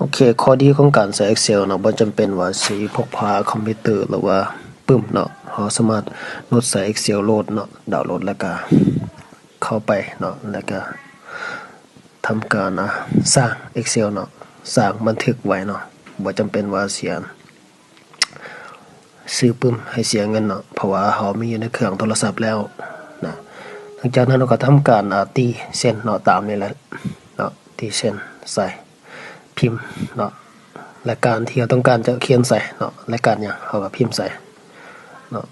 โอเคข้อดีของการใช้ Excel เนาะบ่จำเป็นว่าสิพกพาคอมพิวเตอร์หรือว่าปึ้มเนาะเราสามารถโหลดใส่ Excel โหลดเนาะดาวน์โหลดแล้วก็เข้าไปเนาะแล้วก็ทำการสร้าง Excel เนาะสร้างบันทึกไว้เนาะบ่จำเป็นว่าเสียซื้อปึ้มให้เสียเงินเนาะเพราะว่าเรามีอยู่ในเครื่องโทรศัพท์แล้วนะหลังจากนั้นเราก็ทำการตีเส้นเนาะตามนี้แหละเนาะตีเส้นใส่พิมพ์เนาะรายการที่เราต้องการจะเขียนใส่เนาะรายการอย่างเราก็พิมพ์ใส่เนาะ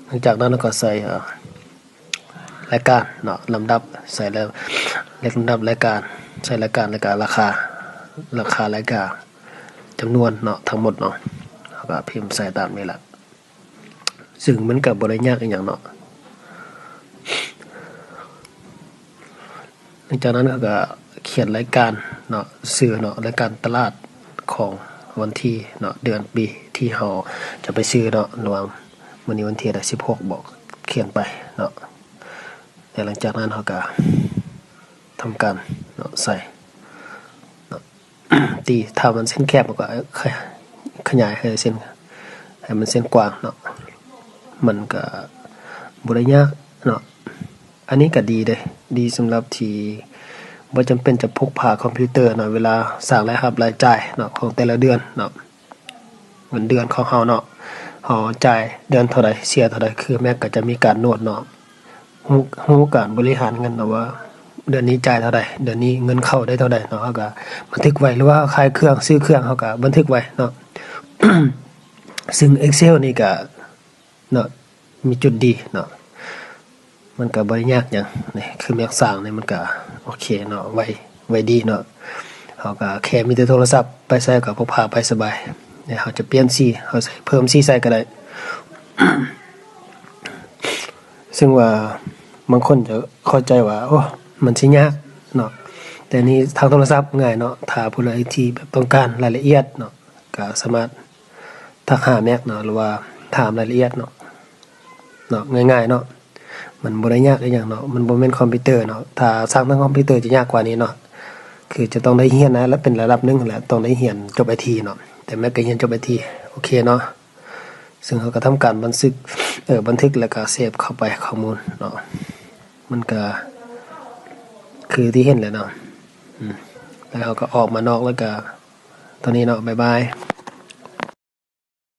หลังจากนั้นเราก็ใส่รายการเนาะลำดับใส่แล้วเลขลำดับรายการใส่รายการรายการราคารายการจำนวนเนาะทั้งหมดเนาะเราก็พิมพ์ใส่ตามนี้แหละซึ่งมันก็บ่ได้ยากอีหยังเนาะหลังจากนั้นก็เขียนรายการเนาะชื่อเนาะรายการตลาดของวันที่เนาะเดือนปีที่เราจะไปซื้อเนาะระหว่างมื้อนี้วันที่16บอกเขียนไปเนาะแล้วหลังจากนั้นเราก็ทำการเนาะใส่เนาะ ตีถ้ามันเส้นแคบก็ขยายให้เส้นกว้างเนาะมันก็บ่ได้ยากเนาะอันนี้ก็ดีเด้ดีสำหรับที่บ่จำเป็นจะพกพาคอมพิวเตอร์เนาะเวลาสร้างรายรับรายจ่ายเนาะของแต่ละเดือนเนาะเงินเดือนของเราเนาะเราจ่ายเดือนเท่าใดเสียเท่าใดคือแม้ก็จะมีการโน้ตเนาะฮู้การบริหารเงินเนาะว่าเดือนนี้จ่ายเท่าใดเดือนนี้เงินเข้าได้เท่าใดเนาะเราก็บันทึกไว้หรือว่าขายเครื่องซื้อเครื่องเราก็บันทึกไว้เนาะ ซึ่ง Excel นี่ก็เนาะมีจุดดีเนาะมันก็บ่ได้ยากหยังนี่คืออยากสร้างนี่มันก็โอเคเนาะไวดีเนาะเฮาก็แค่มีแต่โทรศัพท์ไปใส่ก็พกพาไปสบายเนี่ยเฮาจะเปลี่ยนสีเฮาใส่เพิ่มสีใส่ก็ได้ ซึ่งว่าบางคนจะเข้าใจว่าโอ้มันสิยากเนาะแต่นี่ทางโทรศัพท์ง่ายเนาะถ้าผู้ใดที่แบบต้องการรายละเอียดเนาะก็สามารถทักหาแม็กเนาะหรือว่าถามรายละเอียดเนาะง่ายๆเนาะมันบ่ได้ยากอีหยังเนาะมันบ่แม่นคอมพิวเตอร์เนาะถ้าสร้างทางคอมพิวเตอร์จะยากกว่านี้เนาะคือจะต้องได้เรียนนะและเป็นระดับหนึงแหละต้องได้เรียนจบ IT เนาะแต่แม้ก็เรียนจบ IT โอเคเนาะซึ่งเขาก็ทำการบันทึกแล้วก็เซฟเข้าไปข้อมูลเนาะมันก็คือที่เห็นแหละเนาะแล้วเขาก็ออกมานอกแล้วก็ตอนนี้เนาะบ๊ายบาย